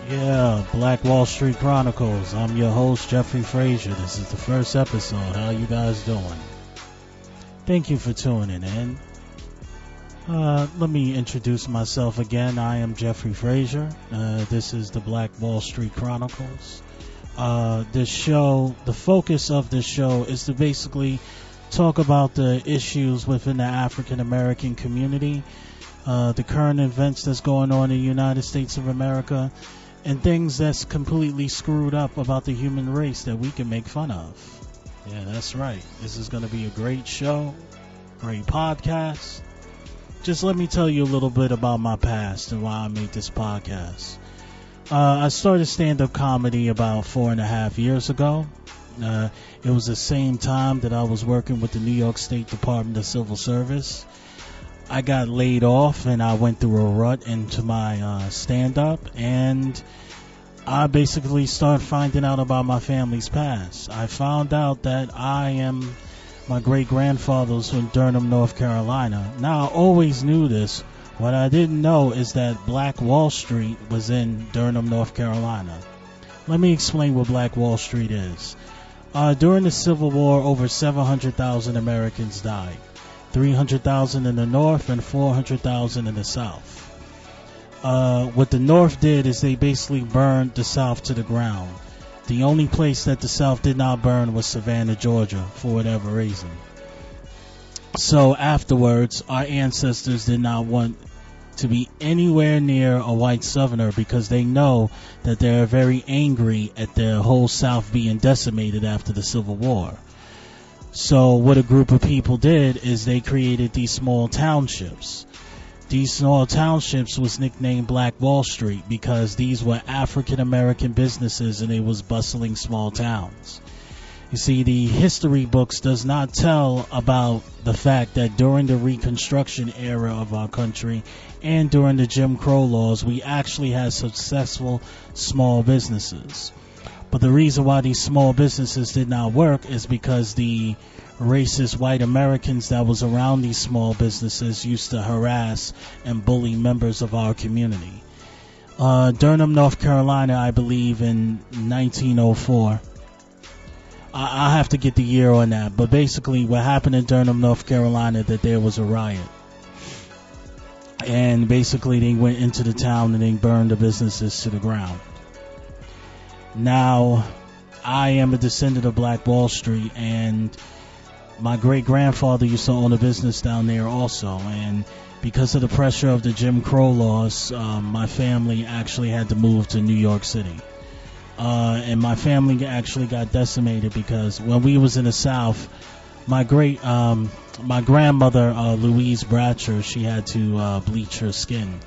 Yeah, Black Wall Street Chronicles. I'm your host, Jeffrey Frazier. This is the first episode. How you guys doing? Thank you for tuning in. Let me introduce myself again. I am Jeffrey Frazier. This is the Black Wall Street Chronicles. This show, the focus of this show is to basically talk about the issues within the African American community, the current events that's going on in the United States of America, and things that's completely screwed up about the human race that we can make fun of. Yeah, that's right. This is going to be a great show, great podcast. Just let me tell you a little bit about my past and why I made this podcast. I started stand-up comedy about 4.5 years ago. It was the same time that I was working with the New York State Department of Civil Service. I got laid off and I went through a rut into my stand-up, and I basically started finding out about my family's past. I found out that my great-grandfather was from Durham, North Carolina. Now, I always knew this. What I didn't know is that Black Wall Street was in Durham, North Carolina. Let me explain what Black Wall Street is. During the Civil War, over 700,000 Americans died. 300,000 in the North and 400,000 in the South. What the North did is they basically burned the South to the ground. The only place that the South did not burn was Savannah, Georgia, for whatever reason. So afterwards, our ancestors did not want to be anywhere near a white Southerner because they know that they're very angry at the whole South being decimated after the Civil War. So what a group of people did is they created these small townships. These small townships was nicknamed Black Wall Street because these were African American businesses and it was bustling small towns. You see, the history books does not tell about the fact that during the Reconstruction era of our country and during the Jim Crow laws, we actually had successful small businesses. But the reason why these small businesses did not work is because the racist white Americans that was around these small businesses used to harass and bully members of our community. Durham, North Carolina, I believe in 1904. I have to get the year on that, but basically what happened in Durham, North Carolina, that there was a riot. And basically they went into the town and they burned the businesses to the ground. Now, I am a descendant of Black Wall Street, and my great-grandfather used to own a business down there also, and because of the pressure of the Jim Crow laws, my family actually had to move to New York City. And my family actually got decimated because when we was in the South, my grandmother, Louise Bratcher, she had to bleach her skin.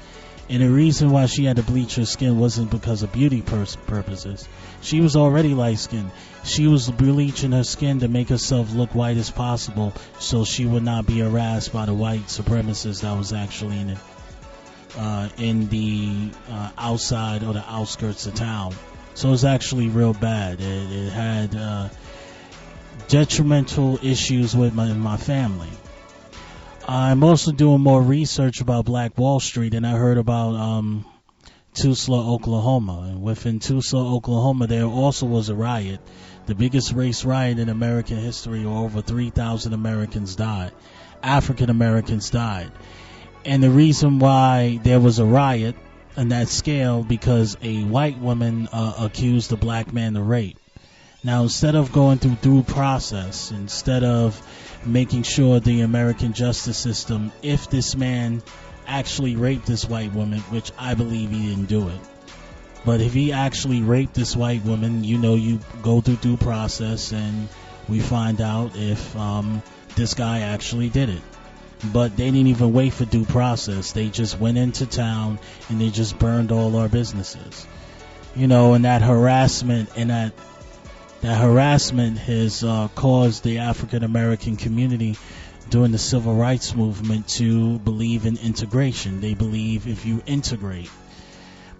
And the reason why she had to bleach her skin wasn't because of beauty purposes. She was already light-skinned. She was bleaching her skin to make herself look white as possible so she would not be harassed by the white supremacists that was actually in the outside or the outskirts of town. So it was actually real bad. It had detrimental issues with my family. I'm also doing more research about Black Wall Street, and I heard about Tulsa, Oklahoma. And within Tulsa, Oklahoma, there also was a riot, the biggest race riot in American history, where over 3,000 Americans died. African Americans died. And the reason why there was a riot on that scale, because a white woman accused a black man of rape. Now, instead of going through due process, instead of making sure the American justice system, if this man actually raped this white woman, which I believe he didn't do it, but if he actually raped this white woman, you go through due process and we find out if this guy actually did it. But they didn't even wait for due process. They just went into town and they just burned all our businesses. And that harassment has caused the African American community during the civil rights movement to believe in integration. They believe if you integrate.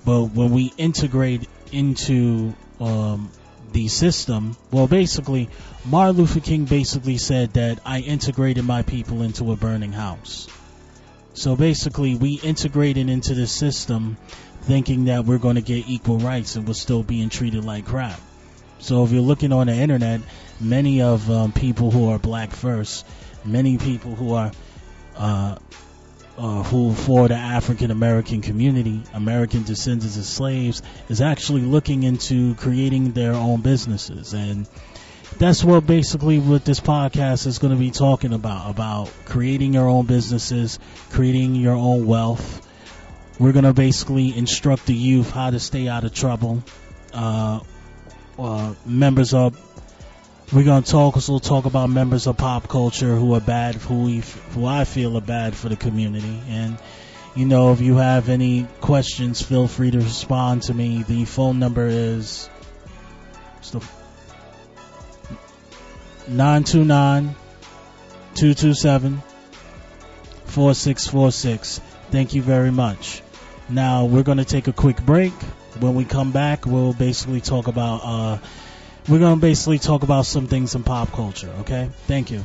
But when we integrate into the system, well, basically, Martin Luther King basically said that I integrated my people into a burning house. So basically, we integrated into the system thinking that we're going to get equal rights and we're still being treated like crap. So if you're looking on the internet, many of people who are black first, many people who are who for the African American community, American descendants of slaves, is actually looking into creating their own businesses. And that's what basically what this podcast is going to be talking about creating your own businesses, creating your own wealth. We're going to basically instruct the youth how to stay out of trouble. Members of We're going to also talk about members of pop culture who are bad, who I feel are bad for the community. And, you know, if you have any questions, feel free to respond to me. The phone number is 929-227-4646. Thank you very much. Now, we're going to take a quick break. When we come back, we'll basically talk about some things in pop culture, okay? Thank you.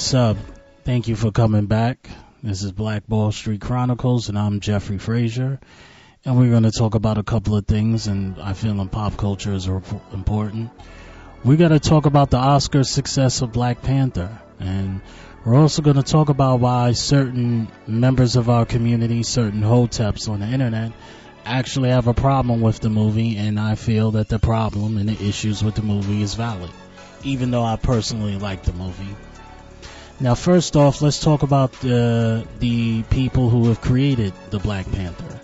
what's up? Thank you for coming back. This is Black Wall Street Chronicles, and I'm Jeffrey Frazier. And we're going to talk about a couple of things, and I feel in pop culture is important. We're going to talk about the Oscar success of Black Panther, and we're also going to talk about why certain members of our community, certain hoteps on the internet, actually have a problem with the movie, and I feel that the problem and the issues with the movie is valid, even though I personally like the movie. Now, first off, let's talk about the people who have created the Black Panther.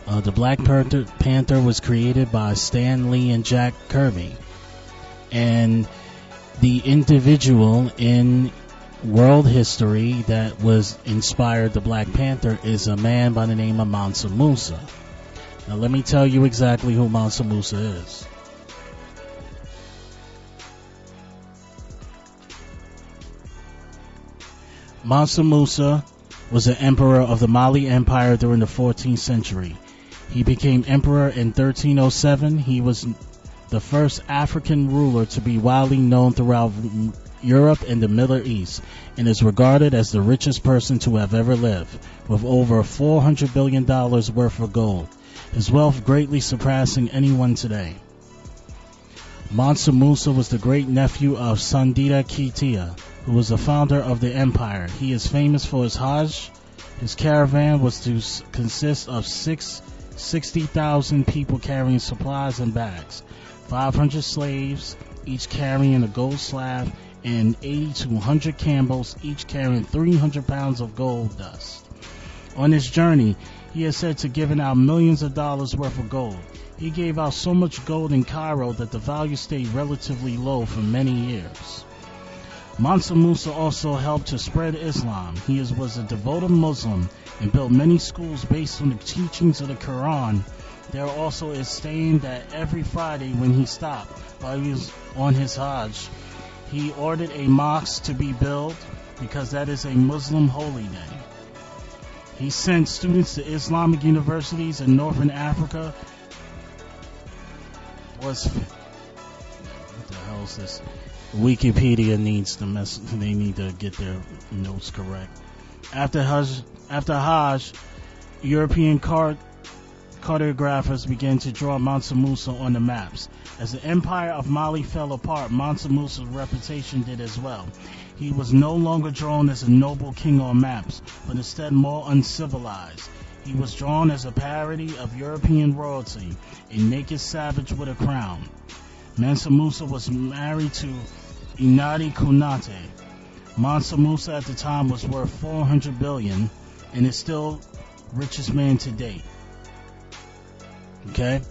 The Black Panther was created by Stan Lee and Jack Kirby. And the individual in world history that was inspired the Black Panther is a man by the name of Mansa Musa. Now, let me tell you exactly who Mansa Musa is. Mansa Musa was an emperor of the Mali Empire during the 14th century. He became emperor in 1307. He was the first African ruler to be widely known throughout Europe and the Middle East, and is regarded as the richest person to have ever lived, with over $400 billion worth of gold, his wealth greatly surpassing anyone today. Mansa Musa was the great-nephew of Sandita Ketia, who was the founder of the empire. He is famous for his Hajj. His caravan was to consist of 60,000 people carrying supplies and bags, 500 slaves, each carrying a gold slab, and 80 to 100 camels, each carrying 300 pounds of gold dust. On his journey, he is said to have given out millions of dollars worth of gold. He gave out so much gold in Cairo that the value stayed relatively low for many years. Mansa Musa also helped to spread Islam. He was a devoted Muslim and built many schools based on the teachings of the Quran. There also is saying that every Friday when he stopped while he was on his Hajj, he ordered a mosque to be built because that is a Muslim holy day. He sent students to Islamic universities in Northern Africa. What the hell is this? Wikipedia needs to they need to get their notes correct. After Hajj, European cartographers began to draw Mansa Musa on the maps. As the empire of Mali fell apart, Mansa Musa's reputation did as well. He was no longer drawn as a noble king on maps, but instead more uncivilized. He was drawn as a parody of European royalty, a naked savage with a crown. Mansa Musa was married to Inari Konate. Mansa Musa at the time was worth $400 billion and is still richest man to date. Okay?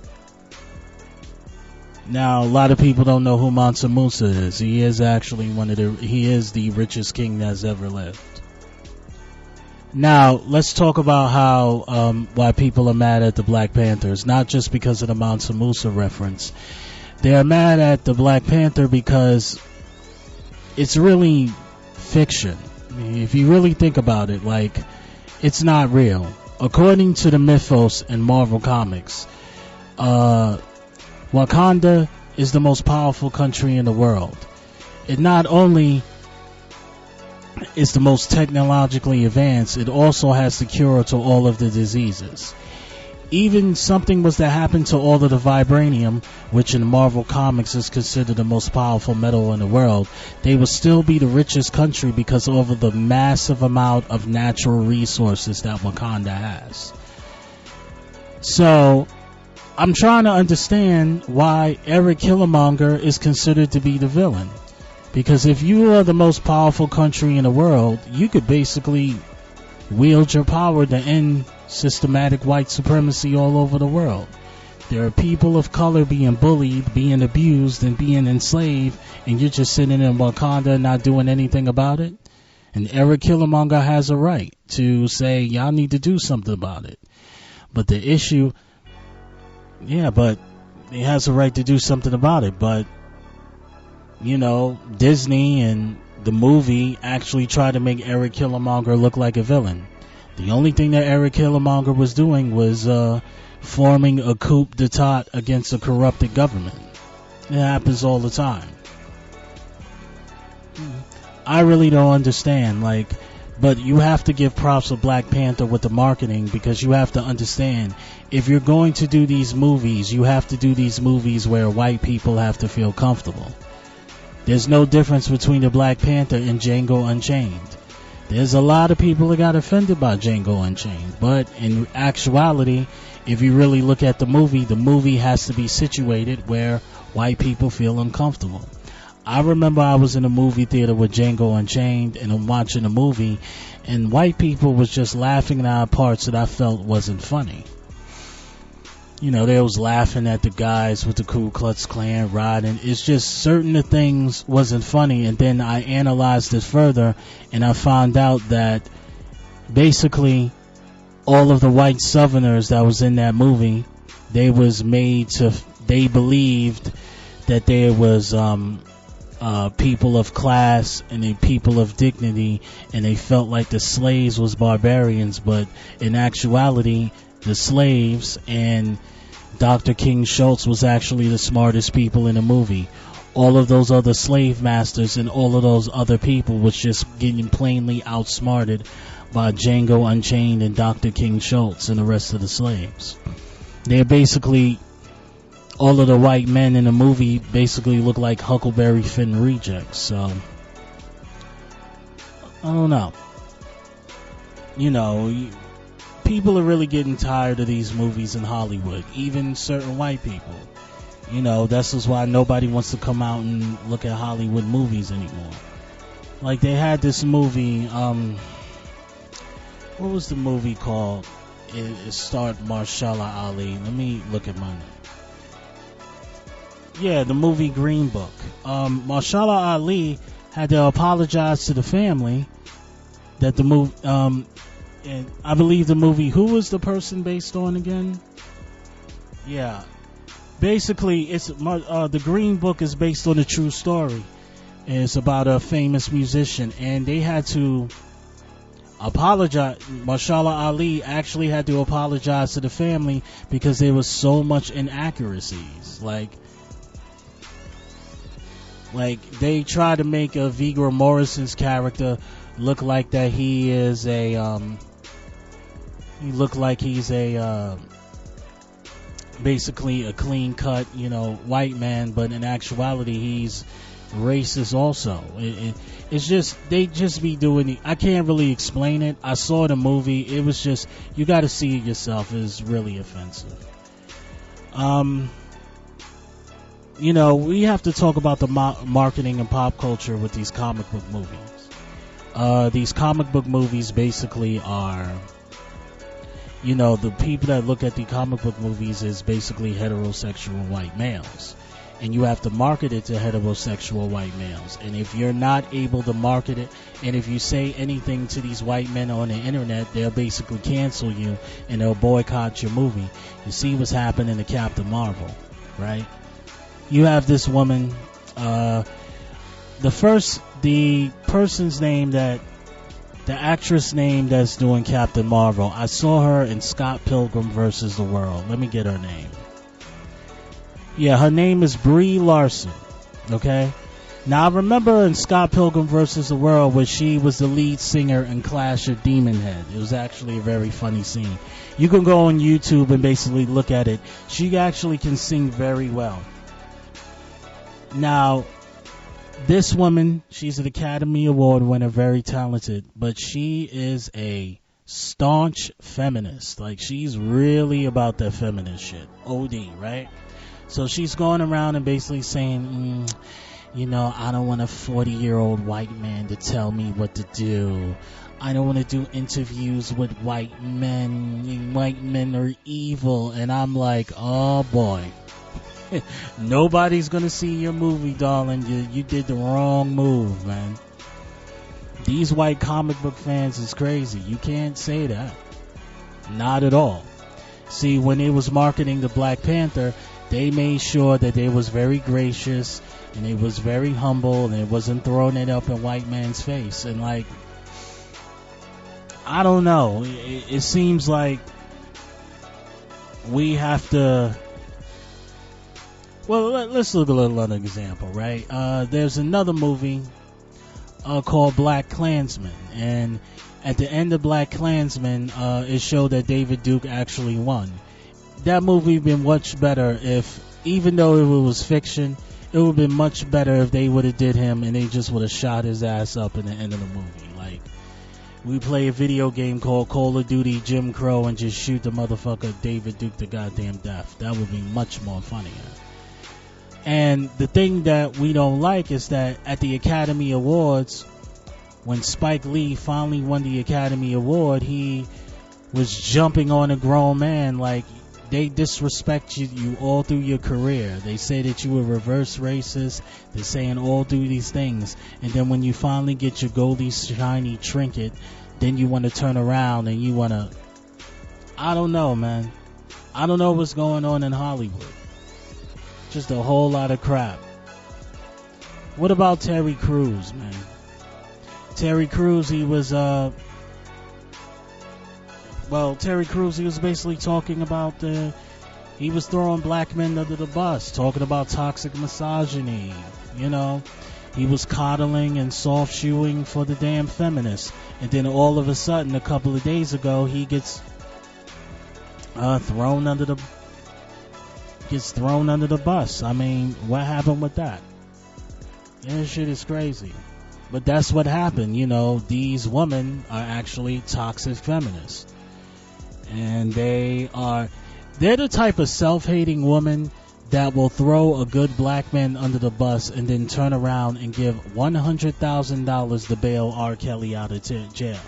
Now, a lot of people don't know who Mansa Musa is. He is actually he is the richest king that's ever lived. Now, let's talk about how why people are mad at the Black Panthers, not just because of the Mansa Musa reference. They are mad at the Black Panther because it's really fiction. If you really think about it, it's not real. According to the mythos in Marvel Comics, Wakanda is the most powerful country in the world. It not only is the most technologically advanced, it also has the cure to all of the diseases. Even something was to happen to all of the vibranium, which in Marvel Comics is considered the most powerful metal in the world, they would still be the richest country because of the massive amount of natural resources that Wakanda has. So, I'm trying to understand why Eric Killmonger is considered to be the villain. Because if you are the most powerful country in the world, you could basically wield your power to end systematic white supremacy all over the world. There are people of color being bullied, being abused, and being enslaved, and you're just sitting in Wakanda not doing anything about it? And Eric Killmonger has a right to say, y'all need to do something about it. But the issue, but he has a right to do something about it. But, Disney and the movie actually tried to make Eric Killmonger look like a villain. The only thing that Eric Killmonger was doing was forming a coup d'etat against a corrupted government. It happens all the time. I really don't understand. Like, but you have to give props to Black Panther with the marketing, because you have to understand, if you're going to do these movies, you have to do these movies where white people have to feel comfortable. There's no difference between the Black Panther and Django Unchained. There's a lot of people that got offended by Django Unchained, but in actuality, if you really look at the movie has to be situated where white people feel uncomfortable. I remember I was in a movie theater with Django Unchained, and I'm watching a movie, and white people was just laughing at parts that I felt wasn't funny. You know, they was laughing at the guys with the Ku Klux Klan riding. It's just certain things wasn't funny, and then I analyzed it further, and I found out that basically all of the white Southerners that was in that movie, they believed that there was people of class and the people of dignity, and they felt like the slaves was barbarians, but in actuality the slaves and Dr. King Schultz was actually the smartest people in the movie. All of those other slave masters and all of those other people was just getting plainly outsmarted by Django Unchained and Dr. King Schultz and the rest of the slaves. They're basically, all of the white men in the movie basically look like Huckleberry Finn rejects. So I don't know. You know, people are really getting tired of these movies in Hollywood, even certain white people. You know, that's just why nobody wants to come out and look at Hollywood movies anymore. Like, they had this movie, what was the movie called? It starred Mahershala Ali. Let me look at my name. Yeah, the movie Green Book. Mahershala Ali had to apologize to the family that the movie, and I believe the movie, who was the person based on again? Yeah. Basically, it's the Green Book is based on a true story. It's about a famous musician, and they had to apologize. Mahershala Ali actually had to apologize to the family because there was so much inaccuracies. Like they tried to make a Viggo Mortensen's character look like that he is a basically a clean cut, white man, but in actuality he's racist also. It's just, they just be doing it. I can't really explain it. I saw the movie. It was just, you got to see it yourself. It's really offensive. We have to talk about the marketing and pop culture with these comic book movies. These comic book movies basically are, the people that look at the comic book movies is basically heterosexual white males. And you have to market it to heterosexual white males. And if you're not able to market it, and if you say anything to these white men on the internet, they'll basically cancel you and they'll boycott your movie. You see what's happening to Captain Marvel, right? You have this woman, the person's name the actress name that's doing Captain Marvel, I saw her in Scott Pilgrim vs. the World. Let me get her name. Yeah, her name is Brie Larson. Okay? Now, I remember in Scott Pilgrim vs. the World where she was the lead singer in Clash of Demon Head. It was actually a very funny scene. You can go on YouTube and basically look at it. She actually can sing very well. Now, this woman, she's an Academy Award winner, very talented, but she is a staunch feminist. Like, she's really about that feminist shit. OD, right? So she's going around and basically saying, I don't want a 40-year-old white man to tell me what to do. I don't want to do interviews with white men. White men are evil. And I'm like, oh boy. Nobody's going to see your movie, darling. You did the wrong move, man. These white comic book fans is crazy. You can't say that. Not at all. See, when they was marketing the Black Panther, they made sure that they was very gracious and they was very humble and it wasn't throwing it up in white man's face. And I don't know. It seems like we have to. Well, let's look at another example, right? There's another movie. called Black Klansman, and at the end of Black Klansman, it showed that David Duke actually won. That movie would have been much better if, even though it was fiction, it would have been much better if they would have did him and they just would have shot his ass up in the end of the movie. Like, we play a video game called Call of Duty Jim Crow and just shoot the motherfucker David Duke to goddamn death. That would be much more funnier. And the thing that we don't like is that at the Academy Awards, when Spike Lee finally won the Academy Award, he was jumping on a grown man. Like, they disrespect you all through your career. They say that you were reverse racist. They're saying all through these things. And then when you finally get your goldy shiny trinket, then you want to turn around and you want to... I don't know, man. I don't know what's going on in Hollywood. Just a whole lot of crap. What about Terry Crews, man? Terry Crews, he was... Terry Crews, he was basically talking about he was throwing black men under the bus, talking about toxic misogyny, you know. He was coddling and soft shoeing for the damn feminists. And then all of a sudden, a couple of days ago, he gets thrown under the bus. I mean, what happened with that? Yeah, shit is crazy. But that's what happened, you know. These women are actually toxic feminists. And they're the type of self-hating woman that will throw a good black man under the bus and then turn around and give $100,000 to bail R. Kelly out of jail.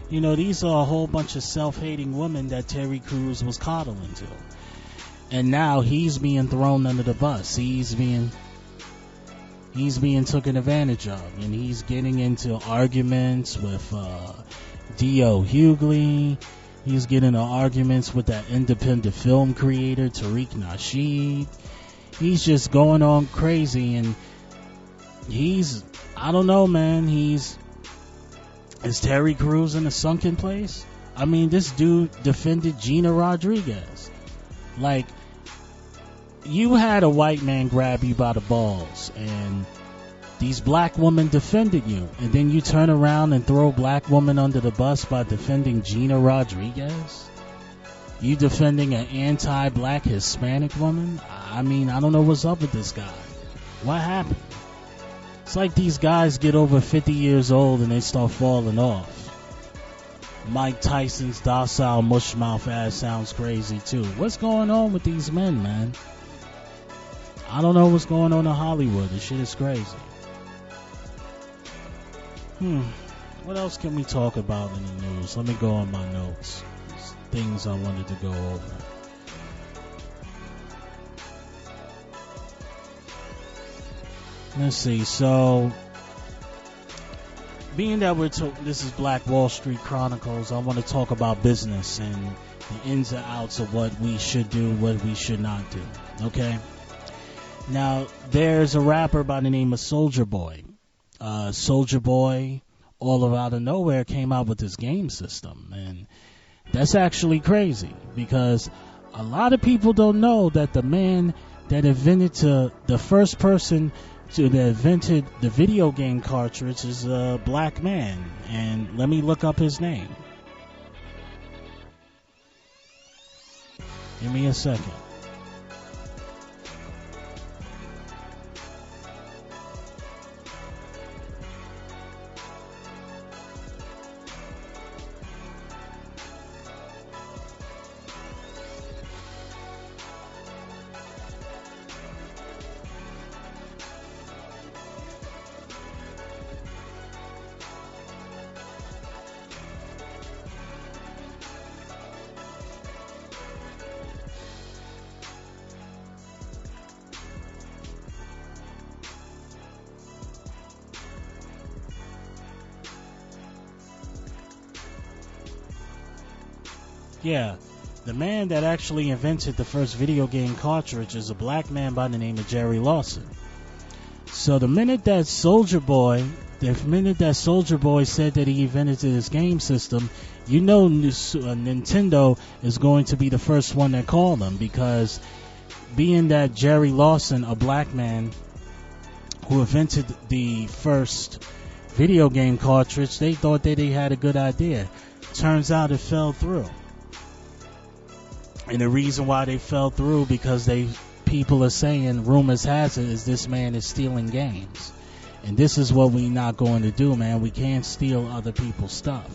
You know, these are a whole bunch of self-hating women that Terry Crews was coddling to. And now he's being thrown under the bus. He's being taken advantage of. And he's getting into arguments with D.O. Hughley. He's getting into arguments with that independent film creator, Tariq Nasheed. He's just going on crazy, and I don't know, man, is Terry Crews in a sunken place? I mean, this dude defended Gina Rodriguez. Like, you had a white man grab you by the balls, and these black women defended you, and then you turn around and throw black women under the bus by defending Gina Rodriguez? You defending an anti-black Hispanic woman? I mean, I don't know what's up with this guy. What happened? It's like these guys get over 50 years old and they start falling off. Mike Tyson's docile mushmouth ass sounds crazy too. What's going on with these men, man? I don't know what's going on in Hollywood. This shit is crazy. What else can we talk about in the news? Let me go on my notes. Things I wanted to go over. Let's see. So, being that this is Black Wall Street Chronicles, I want to talk about business and the ins and outs of what we should do, what we should not do. Okay? Now, there's a rapper by the name of Soulja Boy. Soulja Boy, all out of nowhere, came out with this game system, and that's actually crazy because a lot of people don't know that the man that invented the first person that invented the video game cartridge is a black man, and let me look up his name. Give me a second. Yeah, the man that actually invented the first video game cartridge is a black man by the name of Jerry Lawson. So the minute that Soulja Boy said that he invented this game system, you know Nintendo is going to be the first one that called him, because being that Jerry Lawson, a black man who invented the first video game cartridge, they thought that they had a good idea. Turns out it fell through. And the reason why they fell through, because people are saying, rumors has it, is this man is stealing games. And this is what we not going to do, man. We can't steal other people's stuff.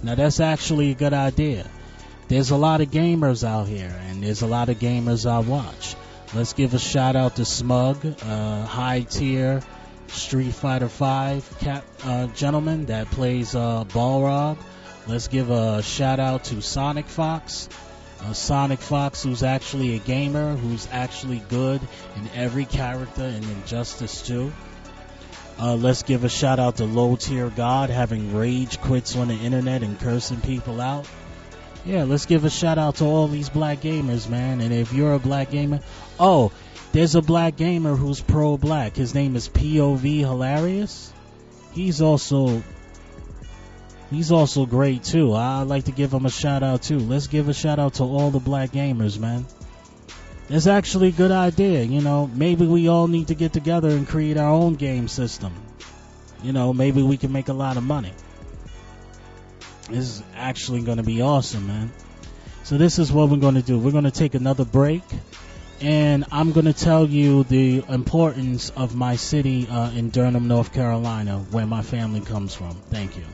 Now, that's actually a good idea. There's a lot of gamers out here, and there's a lot of gamers I watch. Let's give a shout out to Smug, high tier Street Fighter V gentleman that plays Balrog. Let's give a shout out to Sonic Fox. Sonic Fox, who's actually a gamer, who's actually good in every character in Injustice 2. Let's give a shout out to Low Tier God, having rage quits on the internet and cursing people out. Yeah, let's give a shout out to all these black gamers, man. And if you're a black gamer, there's a black gamer who's pro-black. His name is POV Hilarious. He's also great too. I'd like to give him a shout out too. Let's give a shout out to all the black gamers, man. It's actually a good idea, you know. Maybe we all need to get together and create our own game system. You know, maybe we can make a lot of money. This is actually going to be awesome, man. So this is what we're going to do. We're going to take another break, and I'm going to tell you the importance of my city in Durham, North Carolina, where my family comes from. Thank you.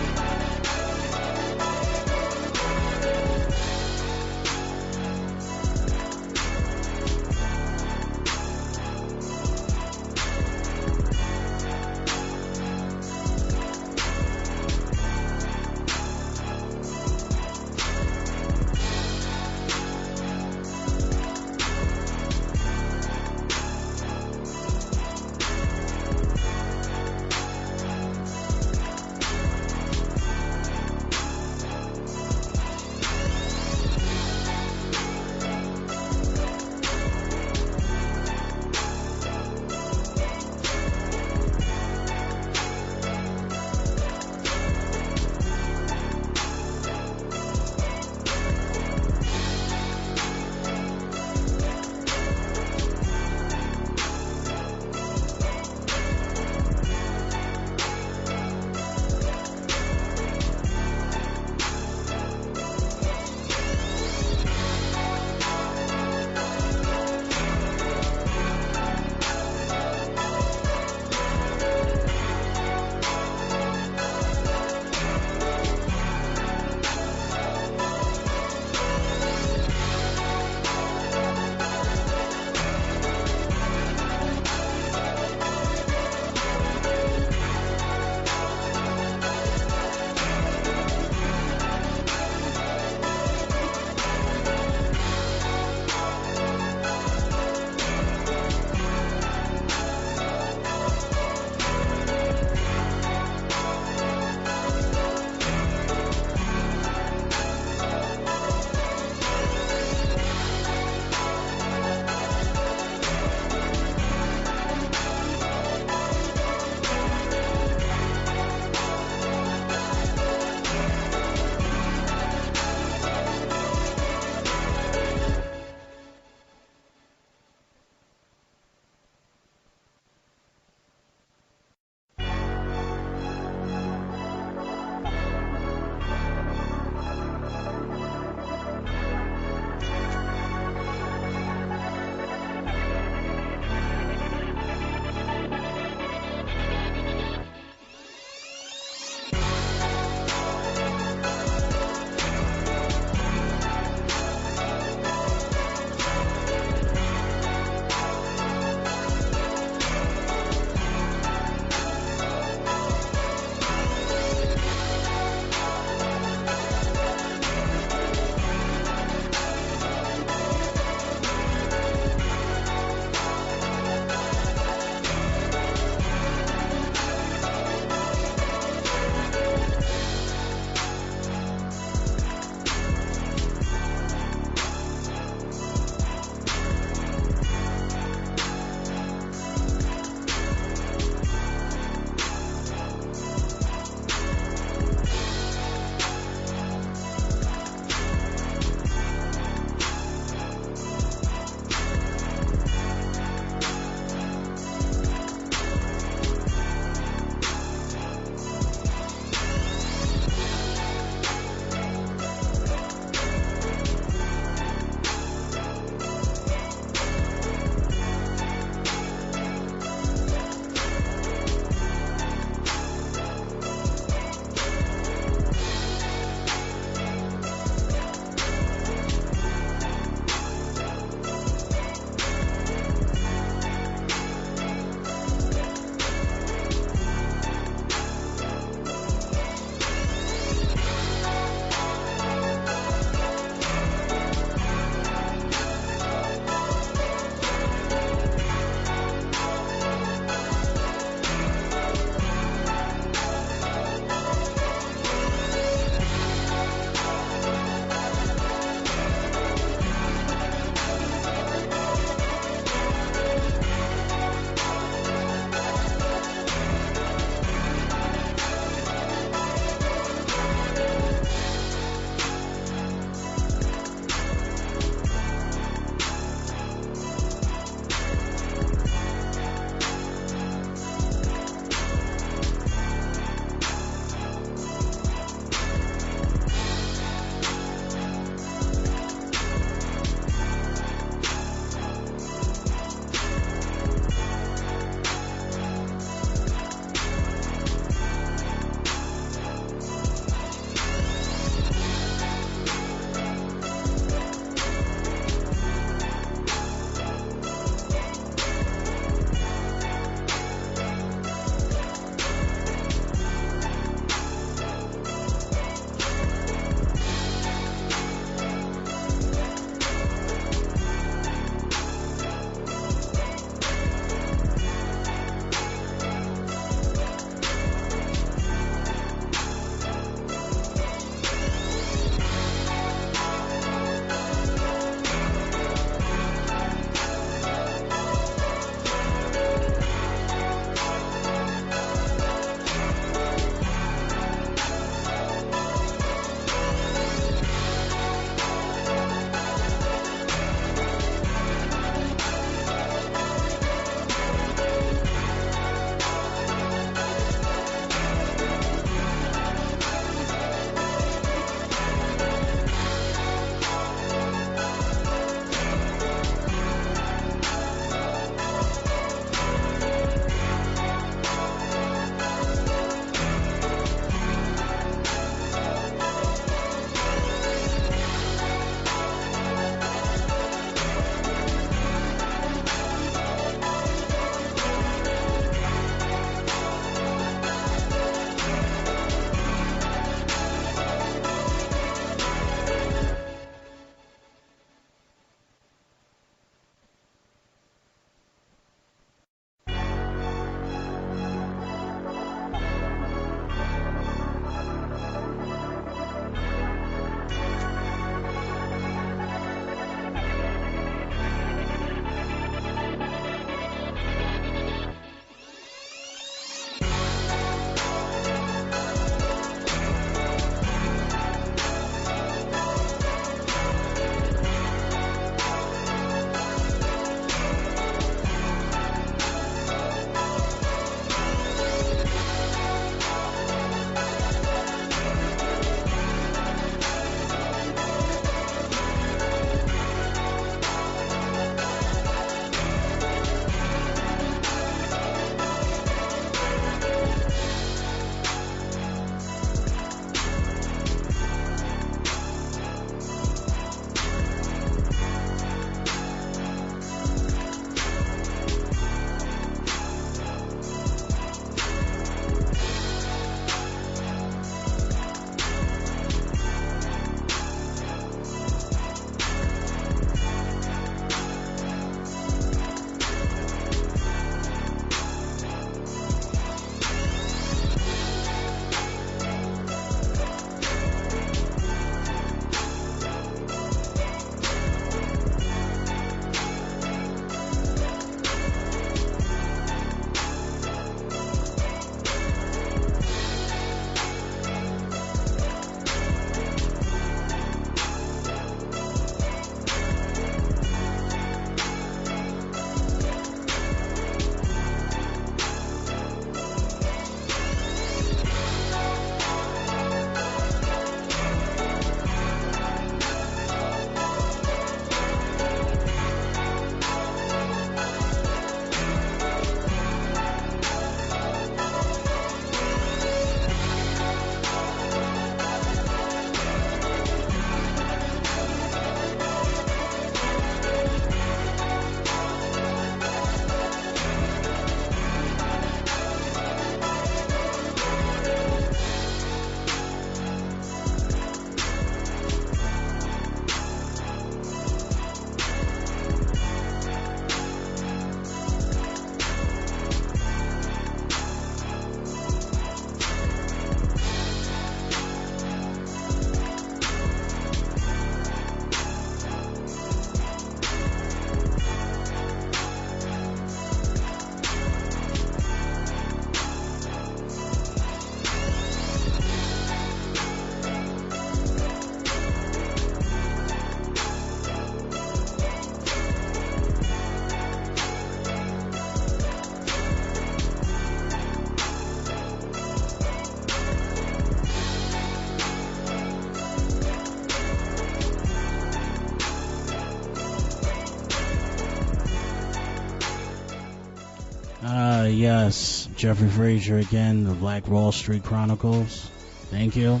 Yes, Jeffrey Frazier again, the Black Wall Street Chronicles. Thank you.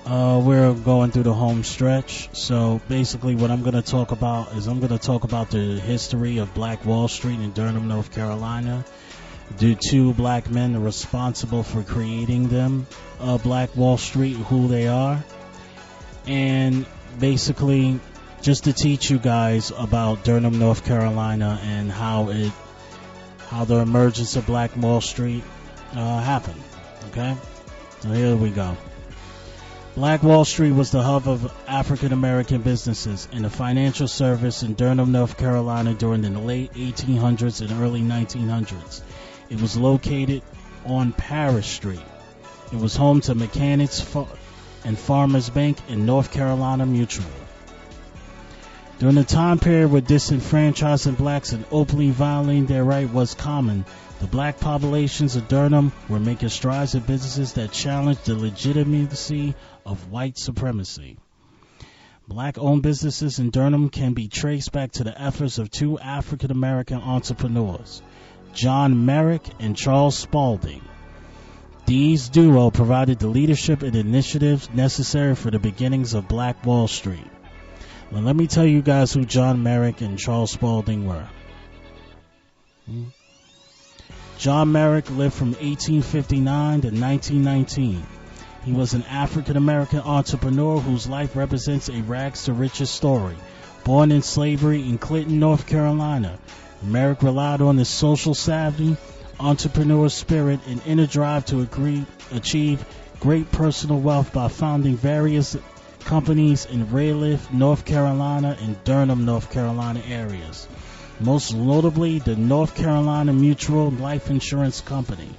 We're going through the home stretch. So basically what I'm going to talk about is the history of Black Wall Street in Durham, North Carolina. The two black men responsible for creating them, Black Wall Street, who they are. And basically just to teach you guys about Durham, North Carolina, and how the emergence of Black Wall Street happened. Okay? So here we go. Black Wall Street was the hub of African American businesses and the financial service in Durham, North Carolina during the late 1800s and early 1900s. It was located on Parish Street. It was home to Mechanics and Farmers Bank and North Carolina Mutual. During the time period where disenfranchising blacks and openly violating their right was common, the black populations of Durham were making strides in businesses that challenged the legitimacy of white supremacy. Black-owned businesses in Durham can be traced back to the efforts of two African-American entrepreneurs, John Merrick and Charles Spaulding. These duo provided the leadership and initiatives necessary for the beginnings of Black Wall Street. Now, let me tell you guys who John Merrick and Charles Spaulding were. John Merrick lived from 1859 to 1919. He was an African-American entrepreneur whose life represents a rags to riches story. Born in slavery in Clinton, North Carolina, Merrick relied on his social savvy, entrepreneur spirit, and inner drive to achieve great personal wealth by founding various companies in Raleigh, North Carolina, and Durham, North Carolina areas. Most notably, the North Carolina Mutual Life Insurance Company.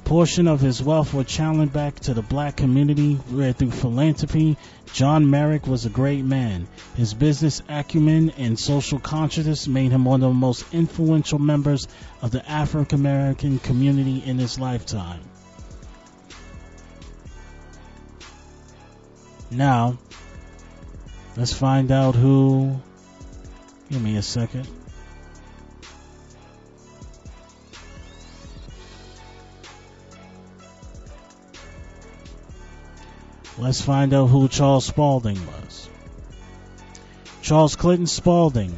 Portion of his wealth was channeled back to the black community where through philanthropy, John Merrick was a great man. His business acumen and social consciousness made him one of the most influential members of the African American community in his lifetime. Now, let's find out who. Give me a second. Let's find out who Charles Spaulding was. Charles Clinton Spaulding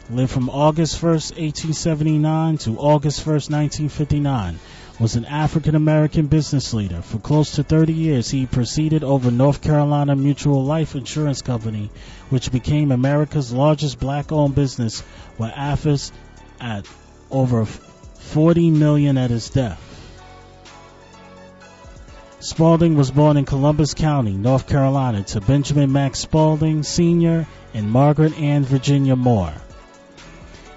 lived from August 1st, 1879 to August 1st, 1959. Was an African-American business leader. For close to 30 years, he presided over North Carolina Mutual Life Insurance Company, which became America's largest black-owned business, with assets at over $40 million at his death. Spaulding was born in Columbus County, North Carolina, to Benjamin Max Spaulding Sr. and Margaret Ann Virginia Moore.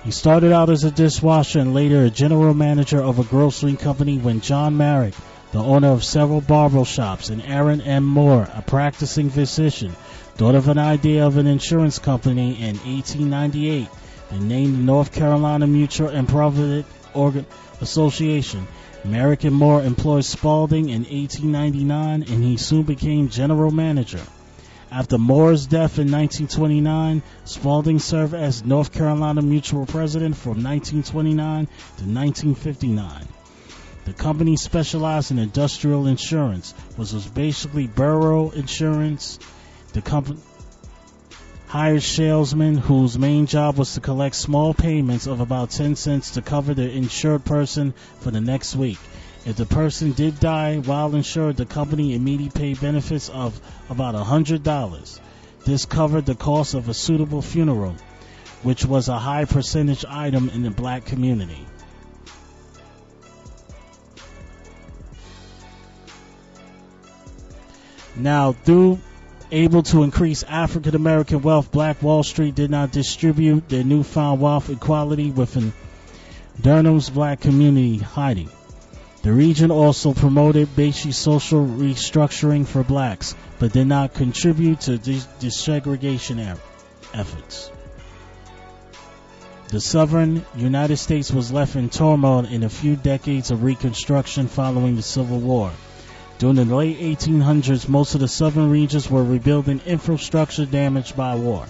He started out as a dishwasher and later a general manager of a grocery company when John Merrick, the owner of several barber shops, and Aaron M. Moore, a practicing physician, thought of an idea of an insurance company in 1898 and named the North Carolina Mutual and Provident Association. Merrick and Moore employed Spaulding in 1899 and he soon became general manager. After Moore's death in 1929, Spaulding served as North Carolina Mutual president from 1929 to 1959. The company specialized in industrial insurance, which was basically borough insurance. The company hired salesmen whose main job was to collect small payments of about 10 cents to cover the insured person for the next week. If the person did die while insured, the company immediately paid benefits of about $100. This covered the cost of a suitable funeral, which was a high percentage item in the black community. Now, through able to increase African American wealth, Black Wall Street did not distribute their newfound wealth equality within Durham's black community hiding. The region also promoted basic social restructuring for blacks, but did not contribute to desegregation efforts. The southern United States was left in turmoil in a few decades of reconstruction following the Civil War. During the late 1800s, most of the southern regions were rebuilding infrastructure damaged by war.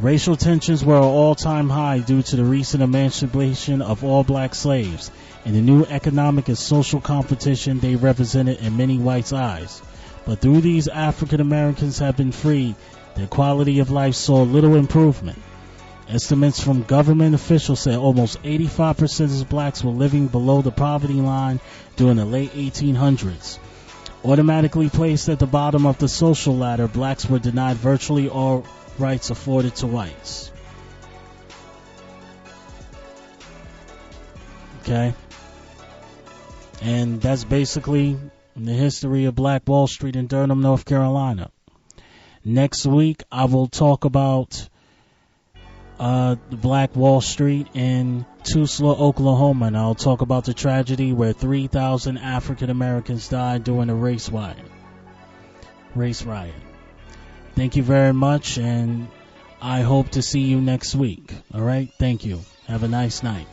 Racial tensions were at an all-time high due to the recent emancipation of all black slaves and the new economic and social competition they represented in many whites' eyes. But through these African Americans have been freed, their quality of life saw little improvement. Estimates from government officials say almost 85% of blacks were living below the poverty line during the late 1800s. Automatically placed at the bottom of the social ladder, blacks were denied virtually all rights afforded to whites. Okay? And that's basically the history of Black Wall Street in Durham, North Carolina. Next week, I will talk about the Black Wall Street in Tulsa, Oklahoma, and I'll talk about the tragedy where 3,000 African Americans died during a race riot. Thank you very much, and I hope to see you next week. All right? Thank you. Have a nice night.